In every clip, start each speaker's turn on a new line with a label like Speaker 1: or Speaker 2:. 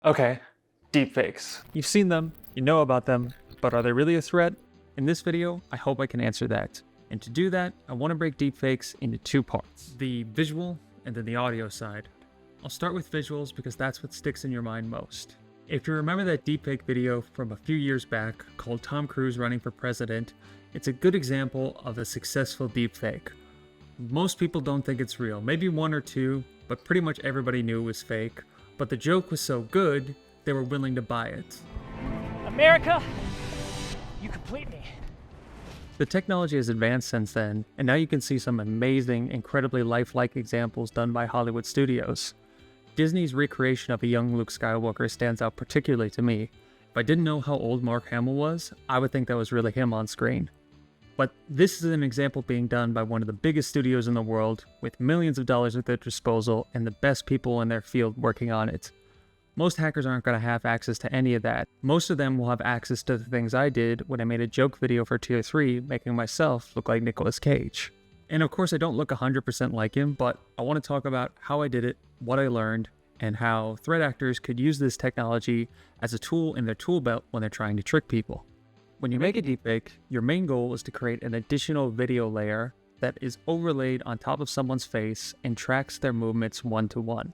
Speaker 1: Okay, deepfakes. You've seen them, you know about them, but are they really a threat? In this video, I hope I can answer that. And to do that, I want to break deepfakes into two parts. The visual and then the audio side. I'll start with visuals because that's what sticks in your mind most. If you remember that deepfake video from a few years back called Tom Cruise running for president, it's a good example of a successful deepfake. Most people don't think it's real, maybe one or two, but pretty much everybody knew it was fake. But the joke was so good, they were willing to buy it.
Speaker 2: America, you complete me.
Speaker 1: The technology has advanced since then, and now you can see some amazing, incredibly lifelike examples done by Hollywood studios. Disney's recreation of a young Luke Skywalker stands out particularly to me. If I didn't know how old Mark Hamill was, I would think that was really him on screen. But this is an example being done by one of the biggest studios in the world, with millions of dollars at their disposal and the best people in their field working on it. Most hackers aren't going to have access to any of that. Most of them will have access to the things I did when I made a joke video for Tier 3, making myself look like Nicolas Cage. And of course I don't look 100% like him, but I want to talk about how I did it, what I learned, and how threat actors could use this technology as a tool in their tool belt when they're trying to trick people. When you make a deepfake, your main goal is to create an additional video layer that is overlaid on top of someone's face and tracks their movements one-to-one.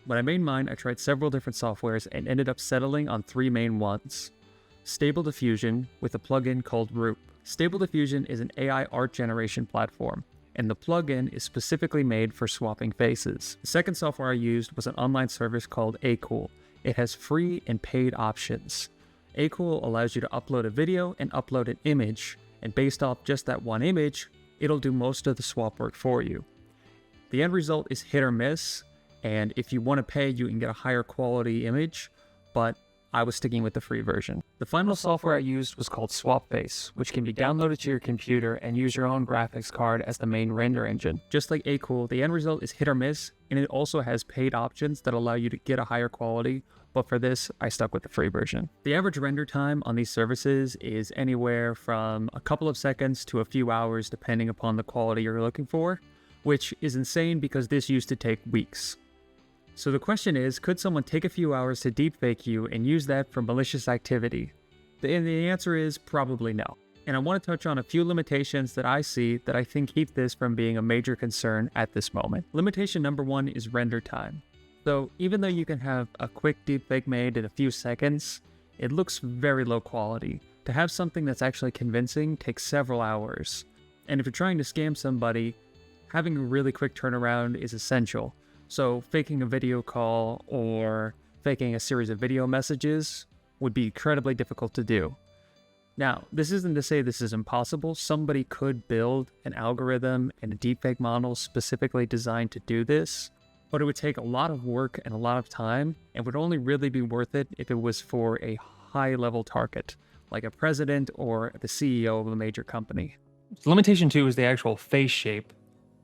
Speaker 1: When I made mine, I tried several different softwares and ended up settling on three main ones. Stable Diffusion with a plugin called Roop. Stable Diffusion is an AI art generation platform, and the plugin is specifically made for swapping faces. The second software I used was an online service called Acool. It has free and paid options. Acool allows you to upload a video and upload an image, and based off just that one image, it'll do most of the swap work for you. The end result is hit or miss, and if you want to pay, you can get a higher quality image, but I was sticking with the free version. The final software I used was called SwapFace, which can be downloaded to your computer and use your own graphics card as the main render engine. Just like Acool, the end result is hit or miss, and it also has paid options that allow you to get a higher quality, but for this, I stuck with the free version. The average render time on these services is anywhere from a couple of seconds to a few hours depending upon the quality you're looking for, which is insane because this used to take weeks. So the question is, could someone take a few hours to deepfake you and use that for malicious activity? And the answer is probably no. And I want to touch on a few limitations that I see that I think keep this from being a major concern at this moment. Limitation number one is render time. So even though you can have a quick deepfake made in a few seconds, it looks very low quality. To have something that's actually convincing takes several hours. And if you're trying to scam somebody, having a really quick turnaround is essential. So faking a video call or faking a series of video messages would be incredibly difficult to do. Now, this isn't to say this is impossible. Somebody could build an algorithm and a deepfake model specifically designed to do this, but it would take a lot of work and a lot of time, and would only really be worth it if it was for a high-level target, like a president or the CEO of a major company. Limitation 2 is the actual face shape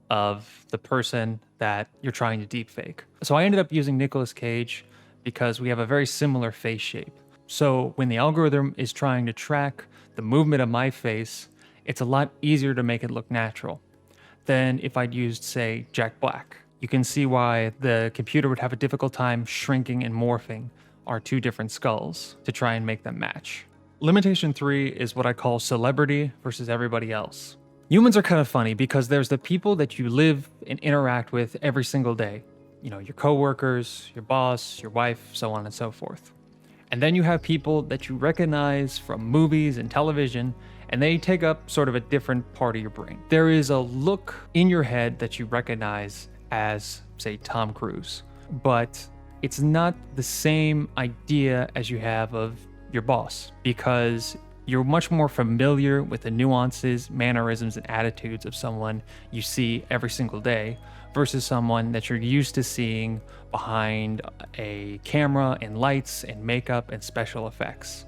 Speaker 1: of the person that you're trying to deepfake. So I ended up using Nicolas Cage because we have a very similar face shape. So when the algorithm is trying to track the movement of my face, it's a lot easier to make it look natural than if I'd used, say, Jack Black. You can see why the computer would have a difficult time shrinking and morphing our two different skulls to try and make them match. Limitation 3 is what I call celebrity versus everybody else. Humans are kind of funny because there's the people that you live and interact with every single day. You know, your coworkers, your boss, your wife, so on and so forth. And then you have people that you recognize from movies and television, and they take up sort of a different part of your brain. There is a look in your head that you recognize as, say, Tom Cruise, but it's not the same idea as you have of your boss, because you're much more familiar with the nuances, mannerisms, and attitudes of someone you see every single day versus someone that you're used to seeing behind a camera and lights and makeup and special effects.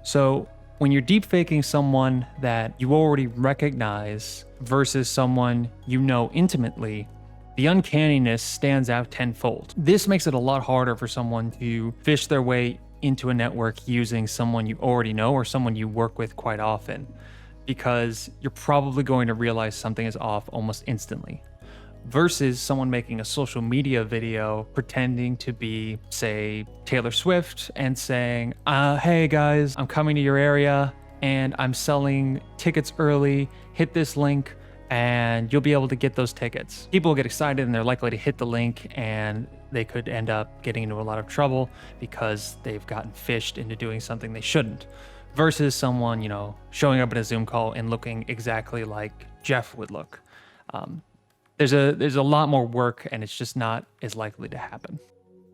Speaker 1: So when you're deepfaking someone that you already recognize versus someone you know intimately, the uncanniness stands out tenfold. This makes it a lot harder for someone to fish their way into a network using someone you already know or someone you work with quite often, because you're probably going to realize something is off almost instantly. versus someone making a social media video pretending to be, say, Taylor Swift and saying, hey guys, I'm coming to your area and I'm selling tickets early. Hit this link and you'll be able to get those tickets. People will get excited and they're likely to hit the link, and they could end up getting into a lot of trouble because they've gotten fished into doing something they shouldn't. Versus someone, showing up in a Zoom call and looking exactly like Jeff would look. There's a lot more work, and it's just not as likely to happen.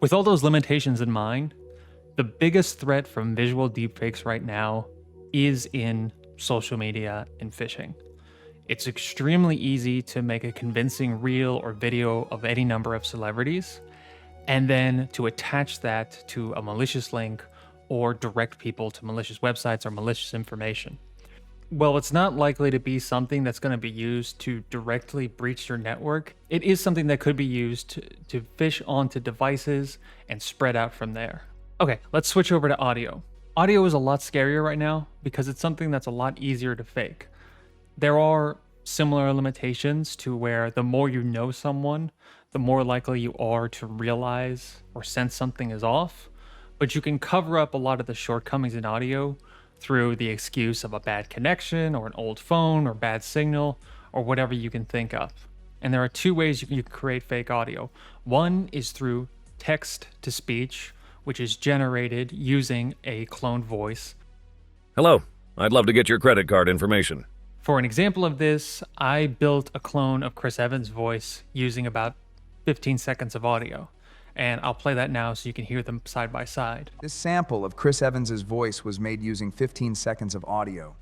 Speaker 1: With all those limitations in mind, the biggest threat from visual deepfakes right now is in social media and phishing. It's extremely easy to make a convincing reel or video of any number of celebrities, and then to attach that to a malicious link or direct people to malicious websites or malicious information. Well, it's not likely to be something that's going to be used to directly breach your network. It is something that could be used to phish onto devices and spread out from there. Okay, let's switch over to audio. Audio is a lot scarier right now because it's something that's a lot easier to fake. There are similar limitations to where the more you know someone, the more likely you are to realize or sense something is off. But you can cover up a lot of the shortcomings in audio through the excuse of a bad connection or an old phone or bad signal or whatever you can think of. And there are two ways you can create fake audio. One is through text to speech, which is generated using a cloned voice.
Speaker 3: Hello, I'd love to get your credit card information.
Speaker 1: For an example of this, I built a clone of Chris Evans' voice using about 15 seconds of audio. And I'll play that now so you can hear them side by side.
Speaker 4: This sample of Chris Evans' voice was made using 15 seconds of audio.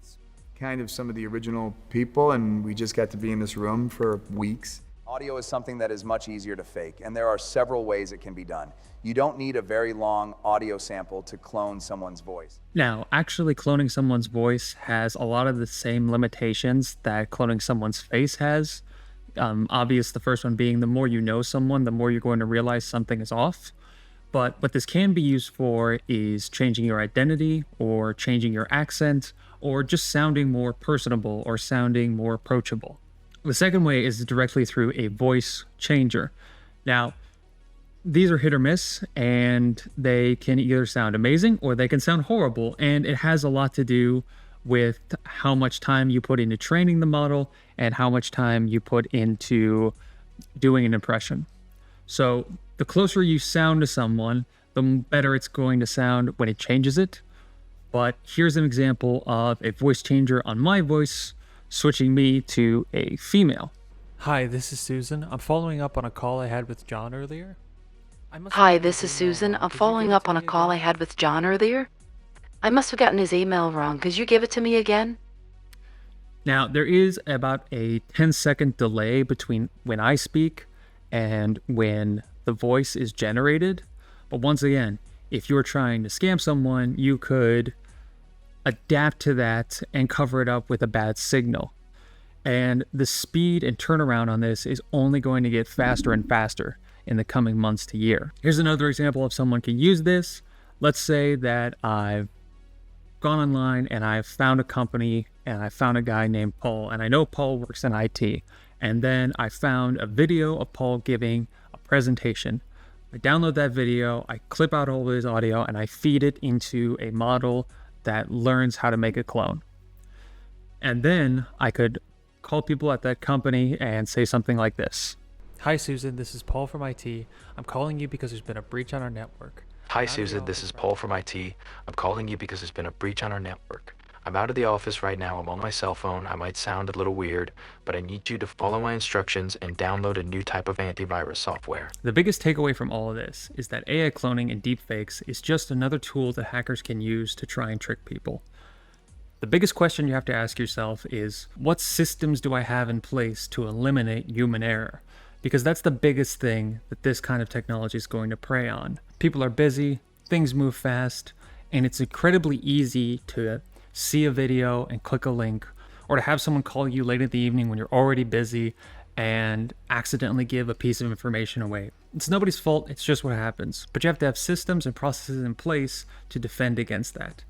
Speaker 5: It's kind of some of the original people, and we just got to be in this room for weeks.
Speaker 4: Audio is something that is much easier to fake, and there are several ways it can be done. You don't need a very long audio sample to clone someone's voice.
Speaker 1: Now, actually cloning someone's voice has a lot of the same limitations that cloning someone's face has. Obvious, the first one being the more you know someone, the more you're going to realize something is off. But what this can be used for is changing your identity or changing your accent or just sounding more personable or sounding more approachable. The second way is directly through a voice changer. Now, these are hit or miss, and they can either sound amazing or they can sound horrible, and it has a lot to do with how much time you put into training the model and how much time you put into doing an impression. So the closer you sound to someone, the better it's going to sound when it changes it. But here's an example of a voice changer on my voice, switching me to a female. Hi, this is Susan. I'm following up on a call I had with John earlier.
Speaker 6: Hi, this is Susan. I'm following up on a call I had with John earlier. I must have gotten his email wrong. Could you give it to me again?
Speaker 1: Now, there is about a 10-second delay between when I speak and when the voice is generated. But once again, if you're trying to scam someone, you could adapt to that and cover it up with a bad signal. And the speed and turnaround on this is only going to get faster and faster in the coming months to year. Here's another example of someone can use this. Let's say that I've gone online and I've found a company and I found a guy named Paul, and I know Paul works in IT. And then I found a video of Paul giving a presentation. I download that video, I clip out all of his audio, and I feed it into a model that learns how to make a clone. And then I could call people at that company and say something like this. Hi Susan, this is Paul from IT. I'm calling you because there's been a breach on our network.
Speaker 7: Hi Susan, this is Paul from IT. I'm calling you because there's been a breach on our network. I'm out of the office right now. I'm on my cell phone. I might sound a little weird, but I need you to follow my instructions and download a new type of antivirus software.
Speaker 1: The biggest takeaway from all of this is that AI cloning and deepfakes is just another tool that hackers can use to try and trick people. The biggest question you have to ask yourself is, what systems do I have in place to eliminate human error? Because that's the biggest thing that this kind of technology is going to prey on. People are busy, things move fast, and it's incredibly easy to see a video and click a link, or to have someone call you late in the evening when you're already busy and accidentally give a piece of information away. It's nobody's fault, it's just what happens. But you have to have systems and processes in place to defend against that.